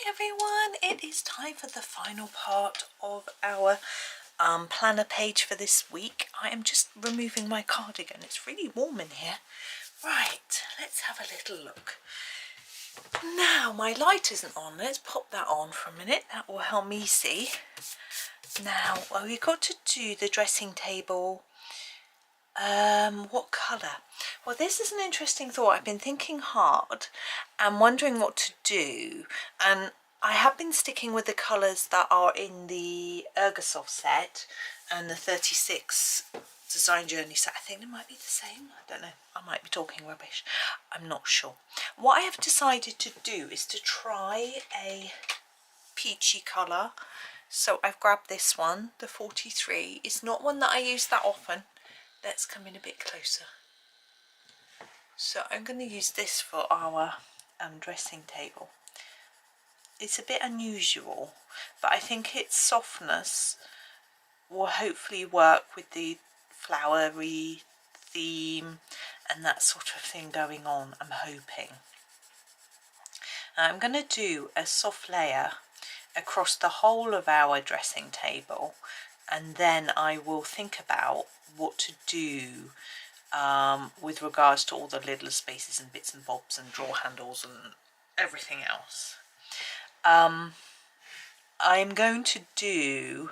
everyone, it is time for the final part of our planner page for this week. I am just removing my cardigan, it's really warm in here. Right, let's have a little look. Now my light isn't on, let's pop that on for a minute, that will help me see. Now we've got to do the dressing table. What colour? Well, this is an interesting thought. I've been thinking hard and wondering what to do, and I have been sticking with the colours that are in the Ergosoft set and the 36 Design Journey set. I think they might be the same, I don't know, I might be talking rubbish, I'm not sure. What I have decided to do is to try a peachy colour, so I've grabbed this one, the 43. It's not one that I use that often. Let's come in a bit closer. So I'm going to use this for our dressing table. It's a bit unusual, but I think its softness will hopefully work with the flowery theme and that sort of thing going on, I'm hoping. I'm going to do a soft layer across the whole of our dressing table, and then I will think about what to do with regards to all the little spaces and bits and bobs and drawer handles and everything else. I'm going to do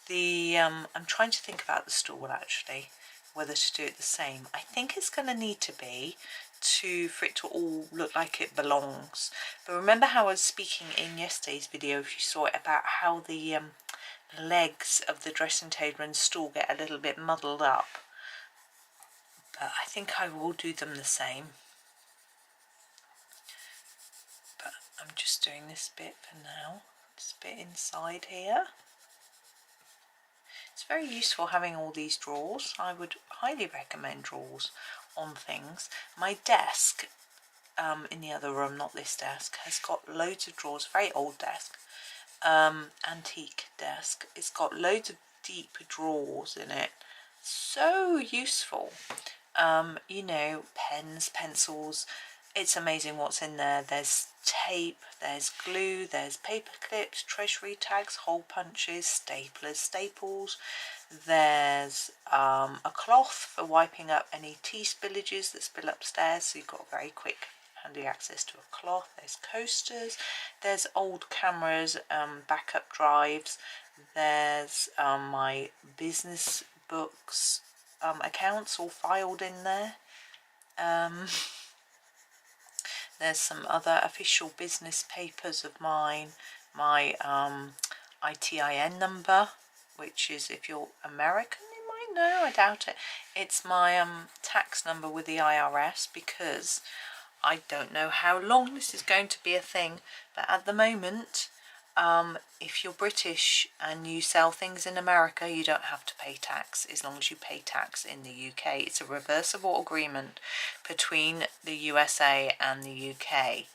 the I'm trying to think about the stool actually, whether to do it the same. I think it's going to need to be for it to all look like it belongs. But remember how I was speaking in yesterday's video, if you saw it, about how the legs of the dressing table and stool get a little bit muddled up, but I think I will do them the same. But I'm just doing this bit for now, this bit inside here. It's very useful having all these drawers. I would highly recommend drawers on things. My desk in the other room, not this desk, has got loads of drawers, very old desk. Antique desk. It's got loads of deep drawers in it, so useful. You know, pens, pencils, it's amazing what's in there. There's tape, there's glue, there's paper clips, treasury tags, hole punches, staplers, staples. There's a cloth for wiping up any tea spillages that spill upstairs, so you've got very quick handy access to a cloth. There's coasters, there's old cameras, backup drives, there's my business books accounts all filed in there. There's some other official business papers of mine, my ITIN number, which is, if you're American you might know, I doubt it, it's my tax number with the IRS, because I don't know how long this is going to be a thing, but at the moment, if you're British and you sell things in America, you don't have to pay tax as long as you pay tax in the UK. It's a reversible agreement between the USA and the UK.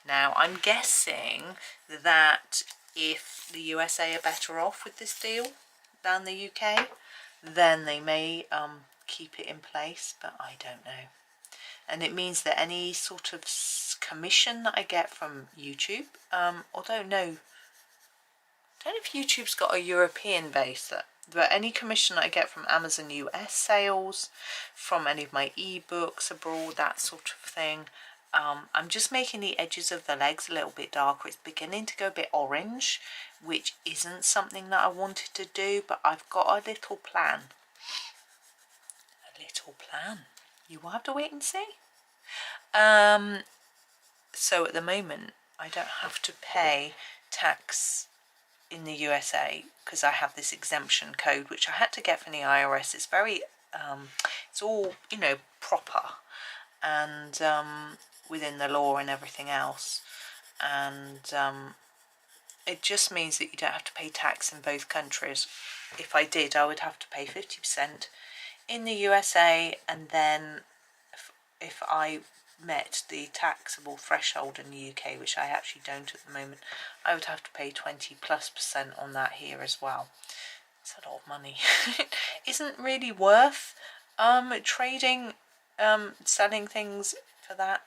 Now, I'm guessing that if the USA are better off with this deal than the UK, then they may keep it in place, but I don't know. And it means that any sort of commission that I get from YouTube, although no, I don't know if YouTube's got a European base, but any commission that I get from Amazon US sales, from any of my ebooks abroad, that sort of thing. I'm just making the edges of the legs a little bit darker. It's beginning to go a bit orange, which isn't something that I wanted to do, but I've got a little plan. A little plan. You will have to wait and see. So at the moment, I don't have to pay tax in the USA because I have this exemption code, which I had to get from the IRS. It's very, it's all, you know, proper and within the law and everything else. And it just means that you don't have to pay tax in both countries. If I did, I would have to pay 50% in the USA, and then if I met the taxable threshold in the UK, which I actually don't at the moment, I would have to pay 20+% on that here as well. It's a lot of money. Isn't really worth trading, selling things for that,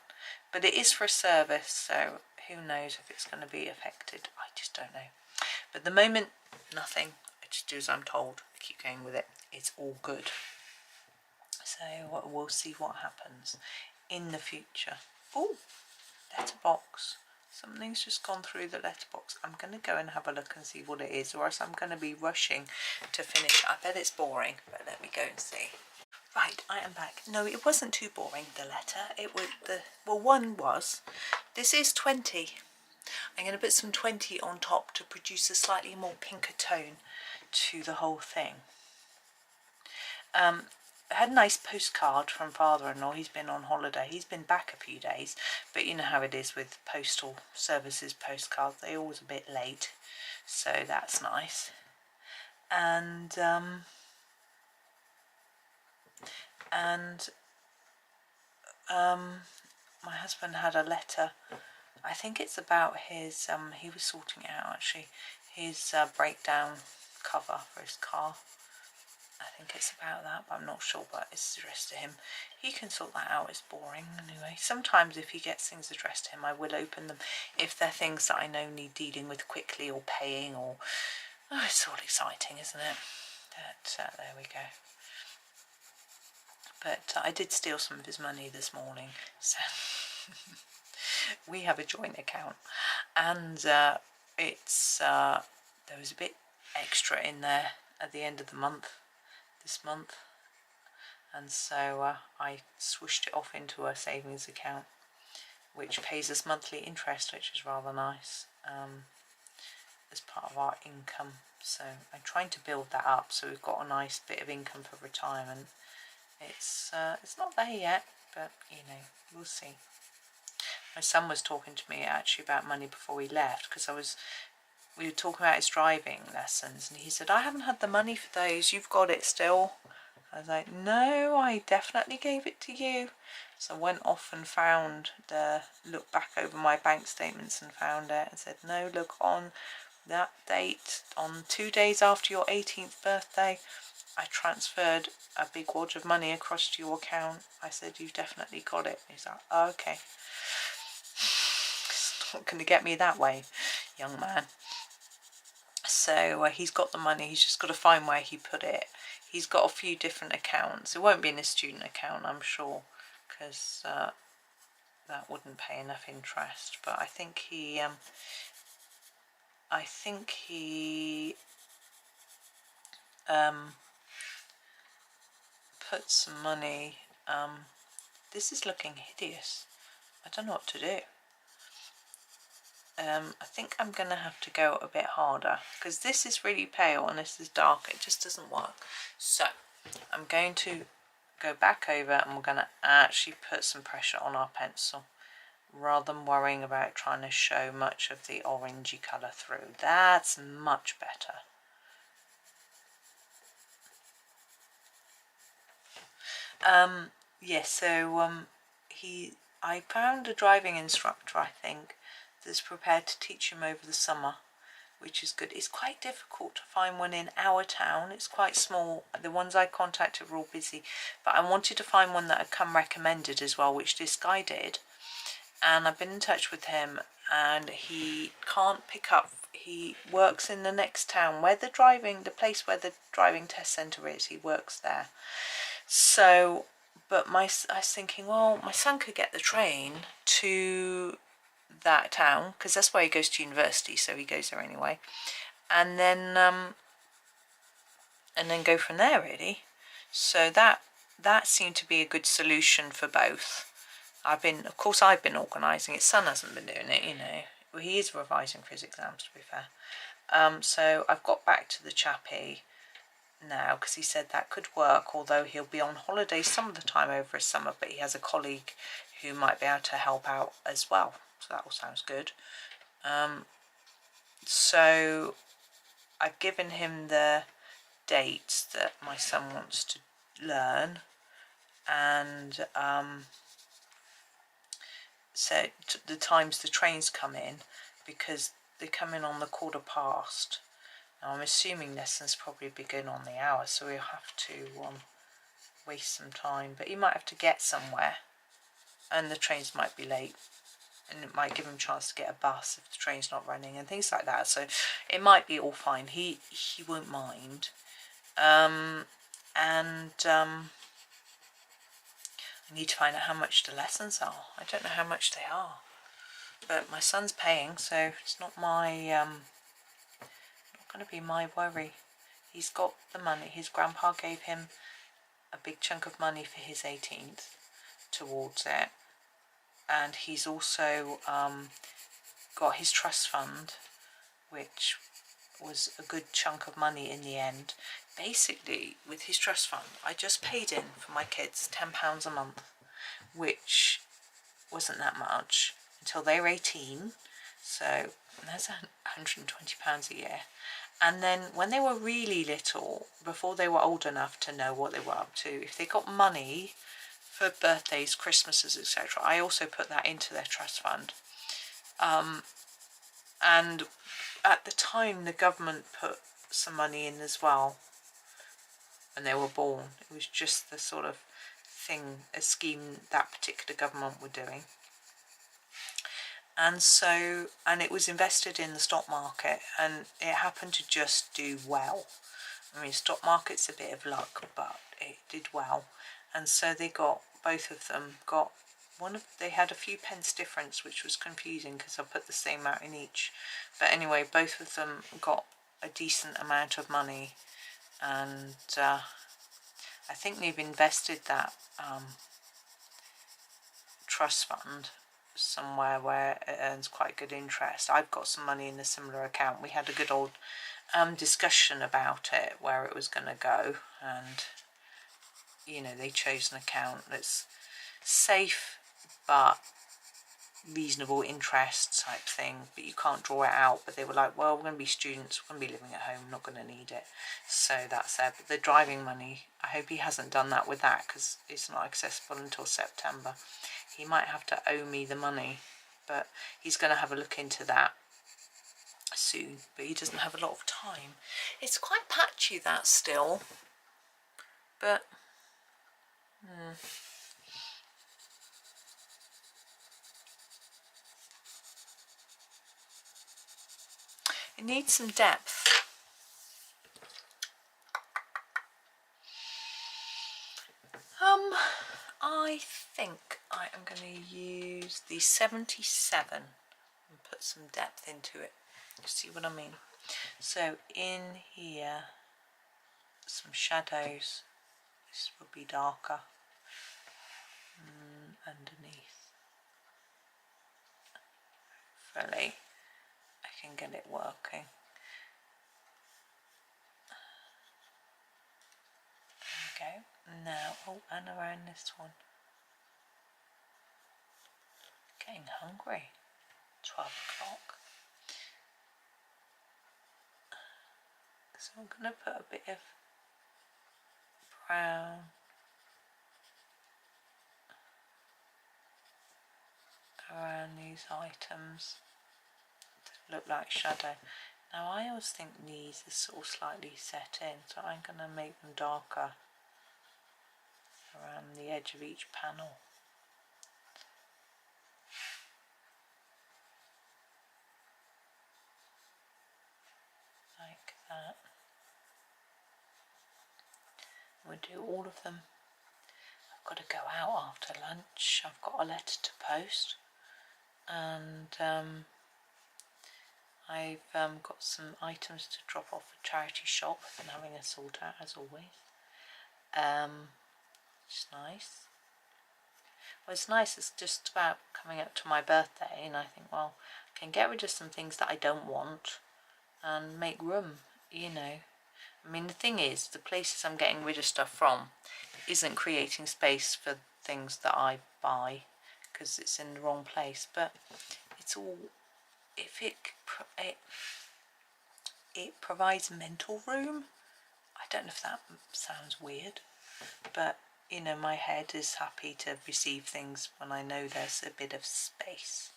but it is for a service, so who knows if it's going to be affected. I just don't know. But at the moment, nothing. I just do as I'm told. I keep going with it. It's all good. So we'll see what happens in the future. Oh, letterbox. Something's just gone through the letterbox. I'm going to go and have a look and see what it is, or else I'm going to be rushing to finish. I bet it's boring, but let me go and see. Right, I am back. No, it wasn't too boring, the letter. It was well, one was. This is 20. I'm going to put some 20 on top to produce a slightly more pinker tone to the whole thing. I had a nice postcard from father-in-law. He's been on holiday. He's been back a few days, but you know how it is with postal services postcards. They're always a bit late, so that's nice. And my husband had a letter. I think it's about his he was sorting it out actually, his breakdown cover for his car. I think it's about that, but I'm not sure, but it's addressed to him. He can sort that out. It's boring anyway. Sometimes if he gets things addressed to him, I will open them if they're things that I know need dealing with quickly or paying, or it's all exciting, isn't it? But there we go. But I did steal some of his money this morning, so we have a joint account, and it's there was a bit extra in there at the end of the month, this month, and so I swished it off into a savings account which pays us monthly interest, which is rather nice, as part of our income. So I'm trying to build that up so we've got a nice bit of income for retirement. It's not there yet, but you know, we'll see. My son was talking to me actually about money before we left, because we were talking about his driving lessons, and he said, I haven't had the money for those, you've got it still. I was like, no, I definitely gave it to you. So I went off and looked back over my bank statements and found it, and said, no, look, on that date, on 2 days after your 18th birthday, I transferred a big wad of money across to your account. I said, you've definitely got it. He's like, oh, okay. It's not going to get me that way, young man. So he's got the money. He's just got to find where he put it. He's got a few different accounts. It won't be in his student account, I'm sure, because that wouldn't pay enough interest. But I think he put some money. This is looking hideous. I don't know what to do. I think I'm going to have to go a bit harder, because this is really pale and this is dark. It just doesn't work. So I'm going to go back over and we're going to actually put some pressure on our pencil, rather than worrying about trying to show much of the orangey colour through. That's much better. Yes, so I found a driving instructor, I think, that's prepared to teach him over the summer, which is good. It's quite difficult to find one in our town. It's quite small. The ones I contacted were all busy, but I wanted to find one that had come recommended as well, which this guy did, and I've been in touch with him, and he can't pick up. He works in the next town where the place where the driving test centre is. He works there. So, but I was thinking, well, my son could get the train to that town, because that's where he goes to university, so he goes there anyway, and then go from there, really. So that seemed to be a good solution for both. I've been organising it. Son hasn't been doing it, you know. Well, he is revising for his exams, to be fair. So I've got back to the chappie now, because he said that could work, although he'll be on holiday some of the time over his summer, but he has a colleague who might be able to help out as well, so that all sounds good. So I've given him the dates that my son wants to learn, and so the times the trains come in, because they come in on the past. Now I'm assuming lessons probably begin on the hour, so we'll have to waste some time, but he might have to get somewhere and the trains might be late. and it might give him a chance to get a bus if the train's not running and things like that. So it might be all fine. He won't mind. I need to find out how much the lessons are. I don't know how much they are, but my son's paying, so it's not my not going to be my worry. He's got the money. His grandpa gave him a big chunk of money for his 18th towards it, and he's also got his trust fund, which was a good chunk of money in the end. Basically, with his trust fund, I just paid in for my kids £10 a month, which wasn't that much until they were 18, so that's £120 a year. And then when they were really little, before they were old enough to know what they were up to, if they got money for birthdays, Christmases, etc., I also put that into their trust fund. And at the time, the government put some money in as well when they were born. It was just the sort of thing, a scheme that particular government were doing. And so, and it was invested in the stock market, and it happened to just do well. I mean, stock market's a bit of luck, but it did well. And so they got, both of them got they had a few pence difference, which was confusing because I put the same amount in each. But anyway, both of them got a decent amount of money, and I think they've invested that trust fund somewhere where it earns quite good interest. I've got some money in a similar account. We had a good old discussion about it, where it was going to go, and you know, they chose an account that's safe but reasonable interest type thing, but you can't draw it out. But they were like, well, we're going to be students, we're going to be living at home, not going to need it, so that's there. But the driving money, I hope he hasn't done that with that, because it's not accessible until September. He might have to owe me the money, but he's going to have a look into that soon. But he doesn't have a lot of time. It's quite patchy, that still, but it needs some depth. I think I am going to use the 77 and put some depth into it. You see what I mean? So in here, some shadows. This will be darker underneath. Hopefully I can get it working. There we go. Now, oh, and around this one. Getting hungry. 12 o'clock. So I'm going to put a bit of brown around these items to look like shadow. Now I always think these are sort of slightly set in, so I'm going to make them darker around the edge of each panel. Like that. We'll do all of them. I've got to go out after lunch. I've got a letter to post, and I've got some items to drop off at charity shop. I've been having a sort out as always. It's nice. Well, it's nice. It's just about coming up to my birthday, and I think, well, I can get rid of some things that I don't want and make room, you know. I mean, the thing is, the places I'm getting rid of stuff from isn't creating space for things that I buy because it's in the wrong place. But it's all, if it provides mental room. I don't know if that sounds weird, but you know, my head is happy to receive things when I know there's a bit of space.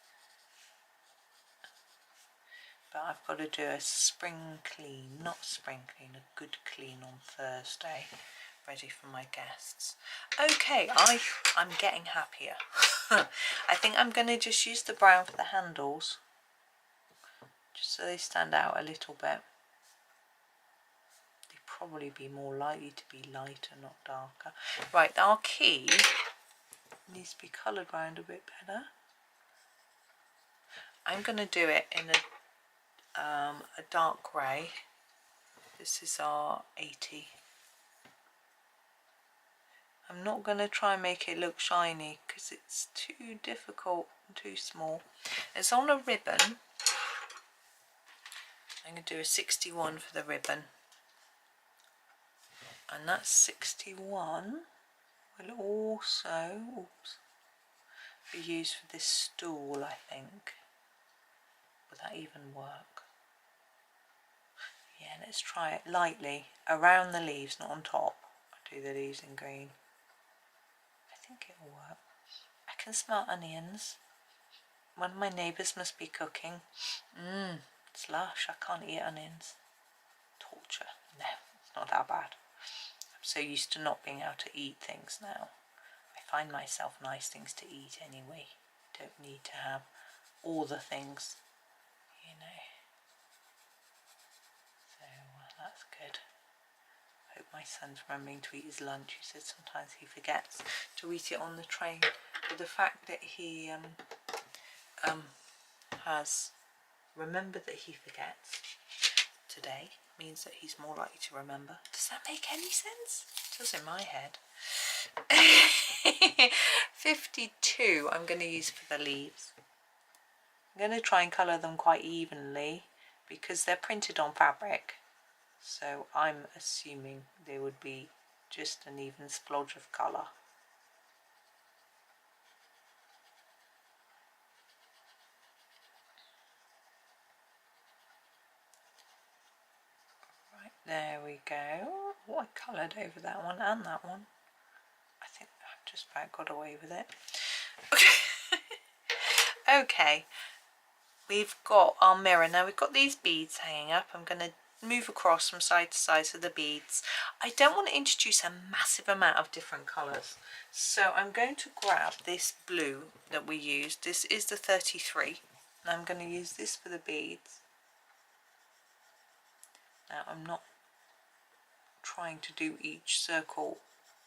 But I've got to do a spring clean, not spring clean, a good clean on Thursday, ready for my guests. Okay, I'm getting happier. I think I'm going to just use the brown for the handles, just so they stand out a little bit. They'd probably be more likely to be lighter, not darker. Right, our key needs to be coloured round a bit better. I'm going to do it in a dark grey. This is our 80. I'm not going to try and make it look shiny because it's too difficult and too small. It's on a ribbon. I'm going to do a 61 for the ribbon. And that 61 will also be used for this stool, I think. Will that even work? Yeah, let's try it lightly around the leaves, not on top. I'll do the leaves in green. I think it'll work. I can smell onions. One of my neighbours must be cooking. It's lush. I can't eat onions. Torture. No, it's not that bad. I'm so used to not being able to eat things now. I find myself nice things to eat anyway. Don't need to have all the things, you know. So that's good. I hope my son's remembering to eat his lunch. He said sometimes he forgets to eat it on the train. But the fact that he has remembered that he forgets today means that he's more likely to remember. Does that make any sense? It does in my head. 52 I'm going to use for the leaves. I'm going to try and colour them quite evenly because they're printed on fabric. So I'm assuming they would be just an even splodge of colour. Right, there we go. Oh, I coloured over that one and that one. I think I've just about got away with it. Okay, we've got our mirror. Now we've got these beads hanging up. I'm going to move across from side to side so the beads. I don't want to introduce a massive amount of different colours, so I'm going to grab this blue that we used. This is the 33 and I'm going to use this for the beads. Now I'm not trying to do each circle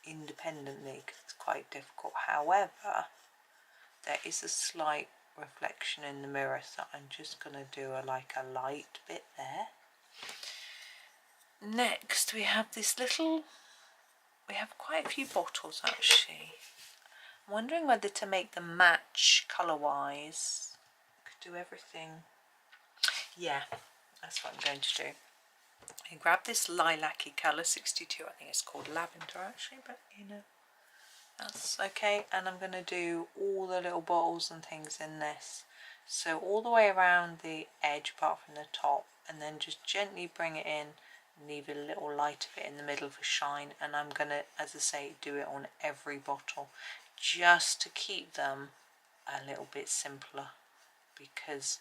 independently because it's quite difficult. However, there is a slight reflection in the mirror, so I'm just going to do like a light bit there. Next we have this little, we have quite a few bottles actually. I'm wondering whether to make them match colour wise. Could do everything. Yeah, that's what I'm going to do. I grab this lilac-y colour, 62, I think it's called lavender actually, but you know, that's okay. And I'm going to do all the little bottles and things in this. So all the way around the edge apart from the top, and then just gently bring it in. Leave a little light bit in the middle for shine, and I'm gonna, as I say, do it on every bottle just to keep them a little bit simpler because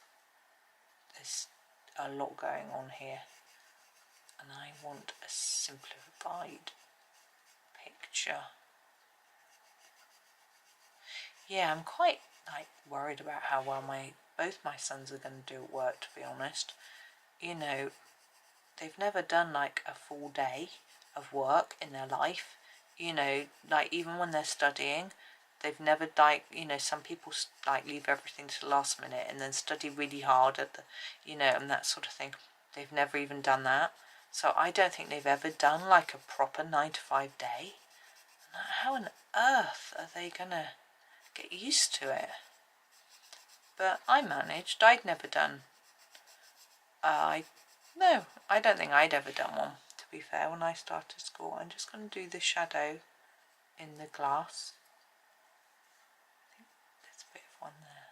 there's a lot going on here and I want a simplified picture. Yeah, I'm quite worried about how well both my sons are going to do at work, to be honest. You know, they've never done like a full day of work in their life, you know, like even when they're studying, they've never you know, some people leave everything to the last minute and then study really hard at the, you know, and that sort of thing. They've never even done that. So I don't think they've ever done like a proper 9-to-5 day. How on earth are they gonna get used to it? But I managed. I'd never done no, I don't think I'd ever done one, to be fair, when I started school. I'm just going to do the shadow in the glass. I think there's a bit of one there.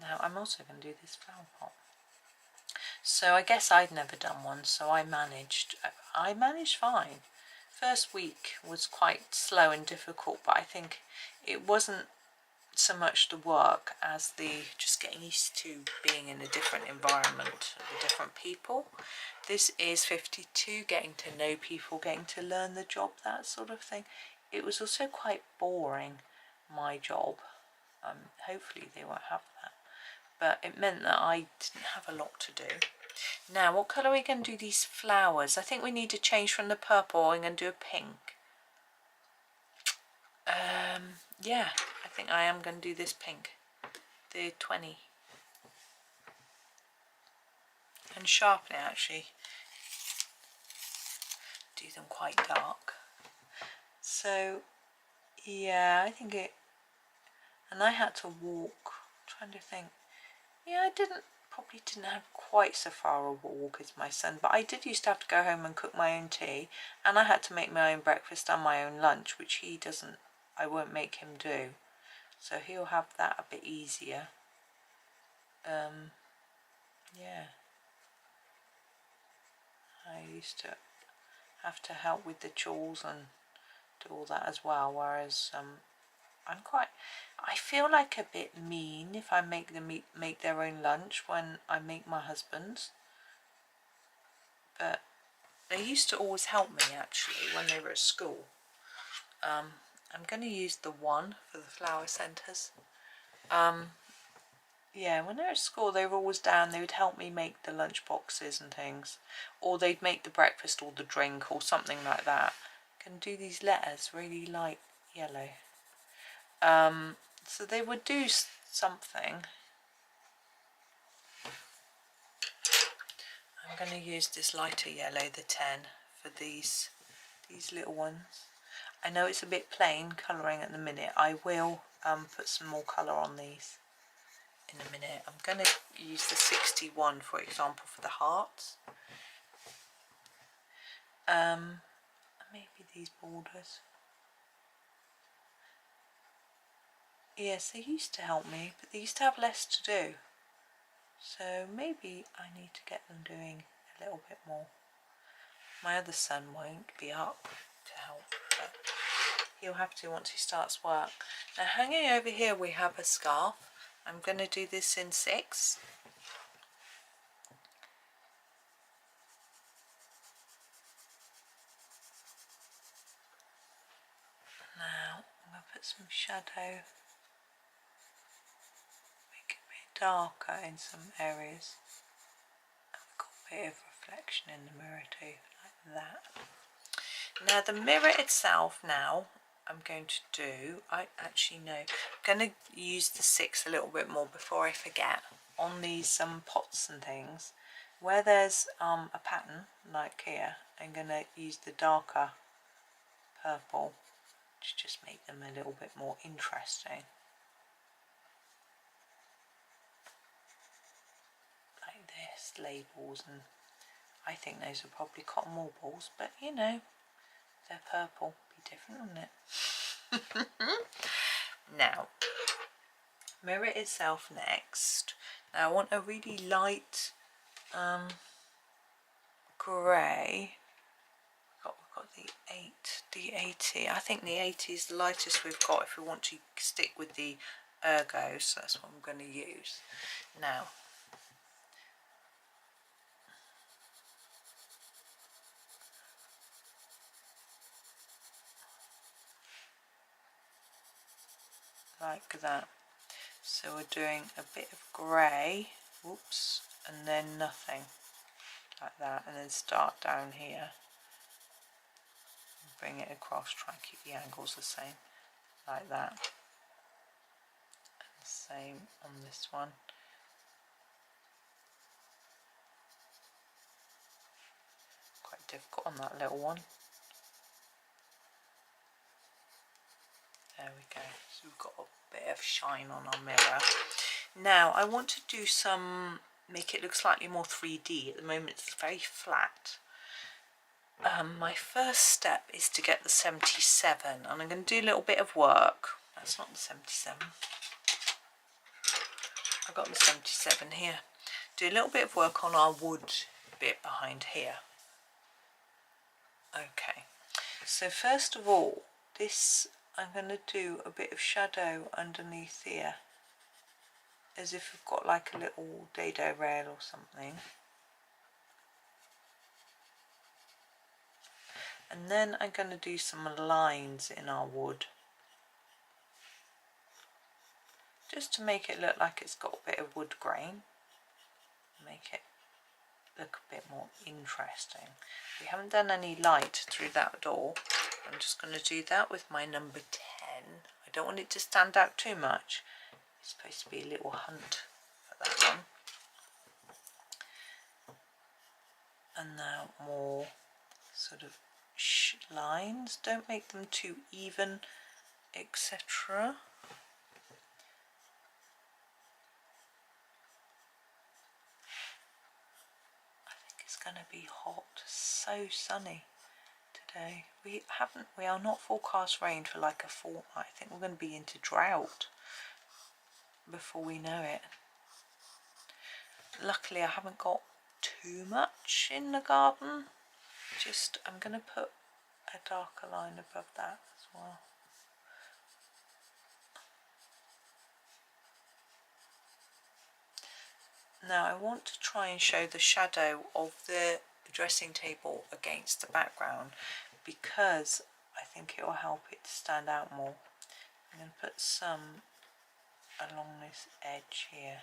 Now I'm also going to do this flower pot. So I guess I'd never done one, so I managed fine. First week was quite slow and difficult, but I think it wasn't so much the work as the just getting used to being in a different environment with different people. This is 52, getting to know people, getting to learn the job, that sort of thing. It was also quite boring, my job. Hopefully they won't have that, but it meant that I didn't have a lot to do. Now, what colour are we going to do these flowers? I think we need to change from the purple. I'm going to do a pink. Yeah, I think I am going to do this pink, the 20, and sharpen it actually. Do them quite dark. So yeah, I think it, and I had to walk. I'm trying to think. Yeah, I probably didn't have quite so far a walk as my son, but I did used to have to go home and cook my own tea, and I had to make my own breakfast and my own lunch, which he doesn't. I won't make him do, so he'll have that a bit easier. Yeah, I used to have to help with the chores and do all that as well, whereas I feel like a bit mean if I make them make their own lunch when I make my husband's, but they used to always help me actually when they were at school. I'm going to use the 1 for the flower centres. Yeah, when they were at school they were always down, they would help me make the lunch boxes and things, or they'd make the breakfast or the drink or something like that. I can do these letters really light yellow. So they would do something. I'm going to use this lighter yellow, the 10, for these little ones. I know it's a bit plain colouring at the minute. I will put some more colour on these in a minute. I'm going to use the 61, for example, for the hearts. Maybe these borders. Yes, they used to help me, but they used to have less to do. So maybe I need to get them doing a little bit more. My other son won't be up to help, but he'll have to once he starts work. Now hanging over here we have a scarf. I'm going to do this in 6. Now I'm going to put some shadow, make it a bit darker in some areas. I've got a bit of reflection in the mirror too, like that. Now the mirror itself now I'm going to do, I actually know, I'm going to use the 6 a little bit more before I forget. On these pots and things, where there's a pattern like here, I'm going to use the darker purple to just make them a little bit more interesting. Like this, labels, and I think those are probably cotton wool balls, but you know, they're purple, be different, wouldn't it? Now, mirror itself next. Now I want a really light grey. We've got the 8, D80. I think the 80 is the lightest we've got if we want to stick with the ergo, so that's what I'm going to use. Now, like that. So we're doing a bit of grey, whoops, and then nothing, like that, and then start down here. Bring it across, try and keep the angles the same, like that. And the same on this one. Quite difficult on that little one. There we go, so we've got a bit of shine on our mirror. Now I want to do some, make it look slightly more 3D. At the moment it's very flat. My first step is to get the 77, and I'm going to do a little bit of work. That's not the 77. I've got the 77 here. Do a little bit of work on our wood bit behind here. Okay, so first of all, this I'm going to do a bit of shadow underneath here, as if we've got like a little dado rail or something. And then I'm going to do some lines in our wood, just to make it look like it's got a bit of wood grain, make it look a bit more interesting. We haven't done any light through that door. I'm just going to do that with my number 10. I don't want it to stand out too much. It's supposed to be a little hunt for that one. And now more sort of lines. Don't make them too even, etc. It's going to be hot, so sunny today. We are not forecast rain for like a fortnight. I think we're going to be into drought before we know it. Luckily I haven't got too much in the garden. Just, I'm going to put a darker line above that as well. Now I want to try and show the shadow of the dressing table against the background, because I think it will help it to stand out more. I'm going to put some along this edge here.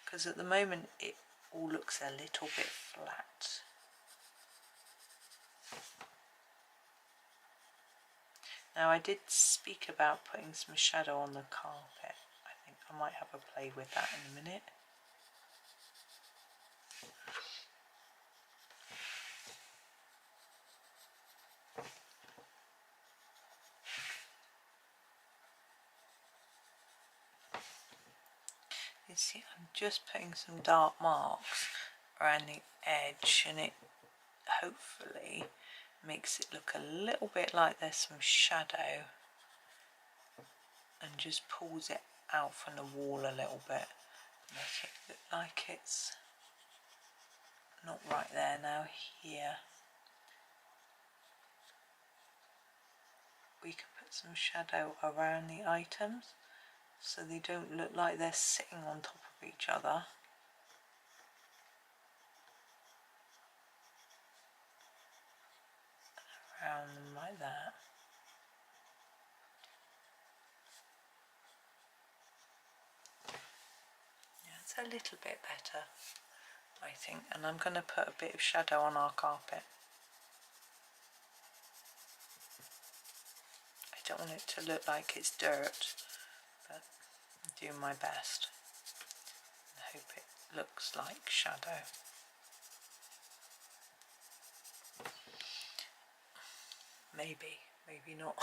Because at the moment it all looks a little bit flat. Now I did speak about putting some shadow on the carpet. I think I might have a play with that in a minute. You see, I'm just putting some dark marks around the edge, and it hopefully makes it look a little bit like there's some shadow, and just pulls it out from the wall a little bit, make it look like it's not right there now. Here we can put some shadow around the items so they don't look like they're sitting on top of each other. Around them like that. Yeah, it's a little bit better, I think. And I'm going to put a bit of shadow on our carpet. I don't want it to look like it's dirt, but I'm doing my best. I hope it looks like shadow. Maybe, maybe not.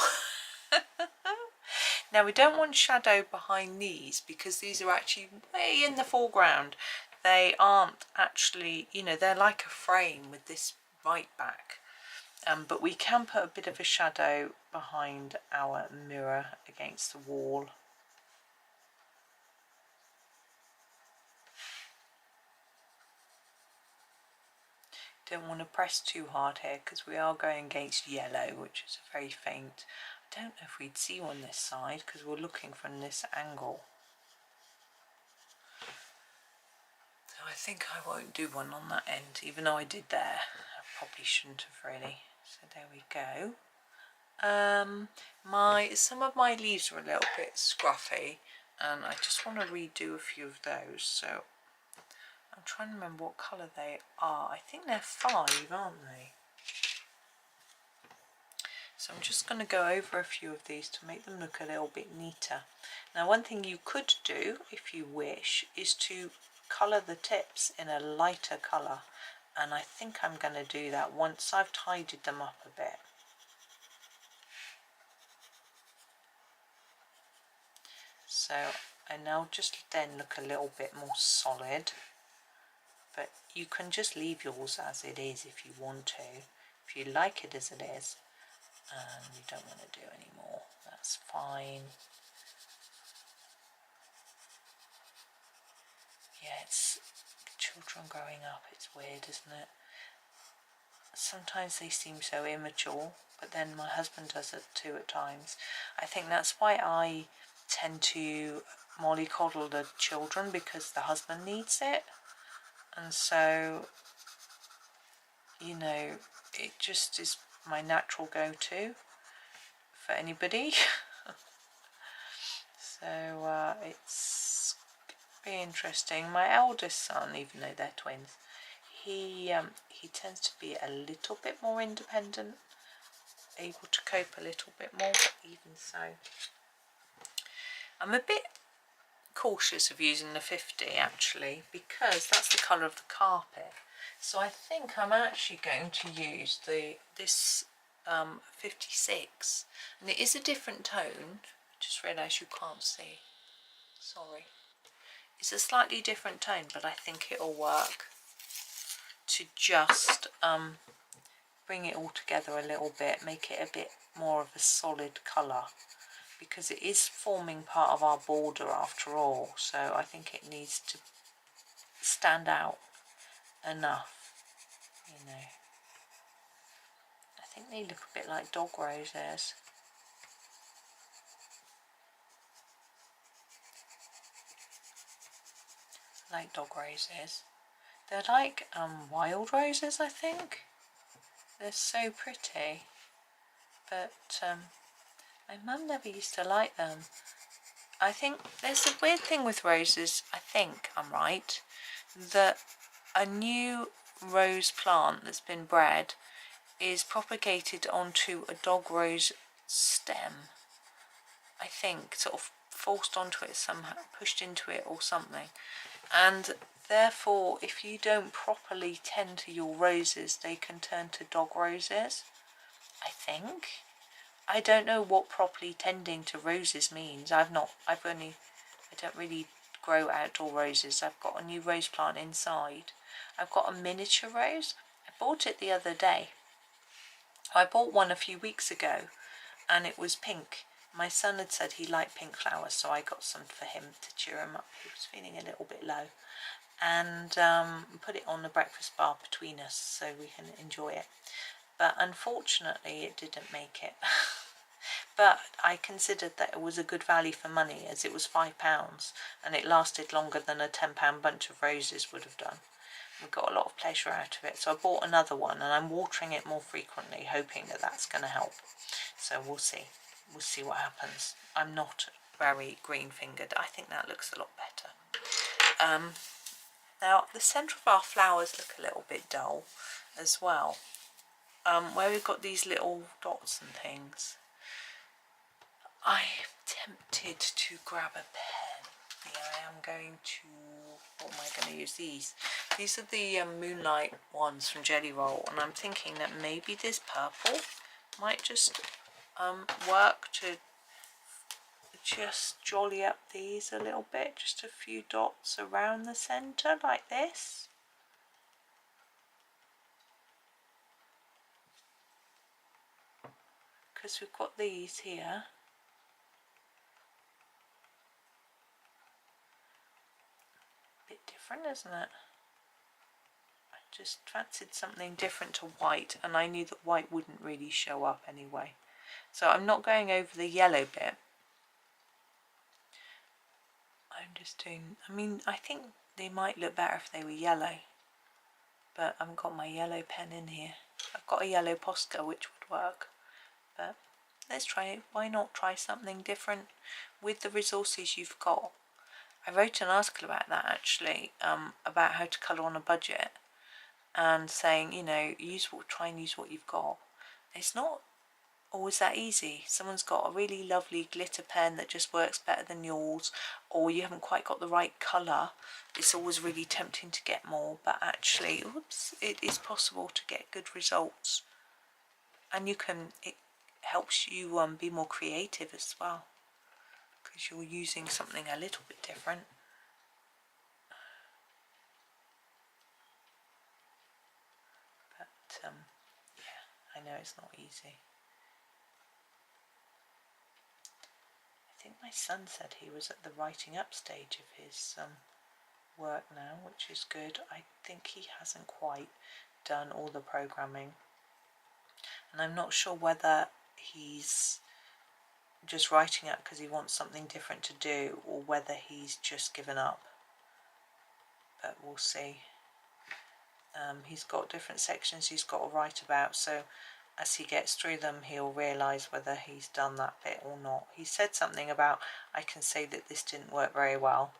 Now we don't want shadow behind these, because these are actually way in the foreground. They aren't actually, you know, they're like a frame with this right back. But we can put a bit of a shadow behind our mirror against the wall. Don't want to press too hard here, because we are going against yellow, which is a very faint. I don't know if we'd see one this side because we're looking from this angle. So I think I won't do one on that end, even though I did there. I probably shouldn't have really. So there we go. Some of my leaves are a little bit scruffy, and I just want to redo a few of those. So I'm trying to remember what colour they are. I think they're 5, aren't they? So I'm just going to go over a few of these to make them look a little bit neater. Now one thing you could do, if you wish, is to colour the tips in a lighter colour. And I think I'm going to do that once I've tidied them up a bit. So I now just then look a little bit more solid. But you can just leave yours as it is if you want to. If you like it as it is and you don't want to do any more, that's fine. Yeah, it's children growing up, it's weird, isn't it? Sometimes they seem so immature, but then my husband does it too at times. I think that's why I tend to mollycoddle the children, because the husband needs it. And so, you know, it just is my natural go-to for anybody. So it's be interesting. My eldest son, even though they're twins, he tends to be a little bit more independent, able to cope a little bit more, but even so, I'm a bit cautious of using the 50 actually, because that's the colour of the carpet. So I think I'm actually going to use this 56, and it is a different tone. I just realised you can't see, sorry. It's a slightly different tone, but I think it'll work to just bring it all together a little bit, make it a bit more of a solid colour, because it is forming part of our border after all, so I think it needs to stand out enough, you know. I think they look a bit like dog roses. Like dog roses. They're like wild roses, I think. They're so pretty. But my mum never used to like them. I think there's a weird thing with roses, I think I'm right, that a new rose plant that's been bred is propagated onto a dog rose stem. I think, sort of forced onto it somehow, pushed into it or something. And therefore, if you don't properly tend to your roses, they can turn to dog roses, I think. I don't know what properly tending to roses means. I don't really grow outdoor roses. I've got a new rose plant inside. I've got a miniature rose. I bought it the other day. I bought one a few weeks ago, and it was pink. My son had said he liked pink flowers, so I got some for him to cheer him up. He was feeling a little bit low. And put it on the breakfast bar between us so we can enjoy it. But unfortunately it didn't make it. But I considered that it was a good value for money, as it was £5 and it lasted longer than a £10 bunch of roses would have done. We got a lot of pleasure out of it, so I bought another one, and I'm watering it more frequently, hoping that that's going to help. So we'll see what happens. I'm not very green fingered. I think that looks a lot better. Now the centre of our flowers look a little bit dull as well, where we've got these little dots and things. I'm tempted to grab a pen. Yeah, I am going to, what am I going to use? These are the Moonlight ones from Jelly Roll, and I'm thinking that maybe this purple might just work to just jolly up these a little bit, just a few dots around the centre like this. Because we've got these here. Bit different, isn't it? I just fancied something different to white, and I knew that white wouldn't really show up anyway. So I'm not going over the yellow bit. I'm just doing, I think they might look better if they were yellow, but I haven't got my yellow pen in here. I've got a yellow Posca which would work, but let's try it. Why not try something different with the resources you've got? I wrote an article about that actually, about how to colour on a budget, and saying, you know, try and use what you've got. It's not always that easy. Someone's got a really lovely glitter pen that just works better than yours, or you haven't quite got the right colour. It's always really tempting to get more, but actually, it is possible to get good results, and it helps you be more creative as well, because you're using something a little bit different. But yeah, I know it's not easy. I think my son said he was at the writing up stage of his work now, which is good. I think he hasn't quite done all the programming, and I'm not sure whether he's just writing it because he wants something different to do, or whether he's just given up, but we'll see. He's got different sections he's got to write about, so as he gets through them he'll realise whether he's done that bit or not. He said something about, I can say that this didn't work very well,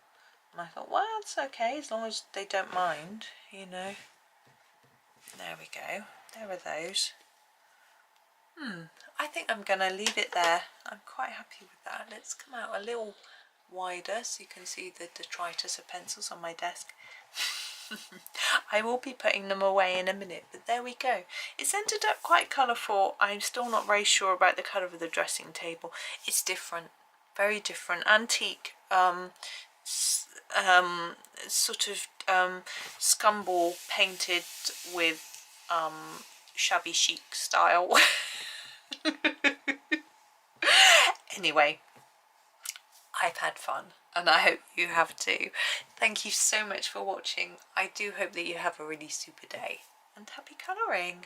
and I thought, well, it's okay as long as they don't mind, you know. There we go, there are those. I think I'm going to leave it there. I'm quite happy with that. Let's come out a little wider so you can see the detritus of pencils on my desk. I will be putting them away in a minute, but there we go. It's ended up quite colourful. I'm still not very sure about the colour of the dressing table. It's different, very different, antique, sort of scumble painted with shabby chic style. Anyway, I've had fun and I hope you have too. Thank you so much for watching. I do hope that you have a really super day and happy colouring.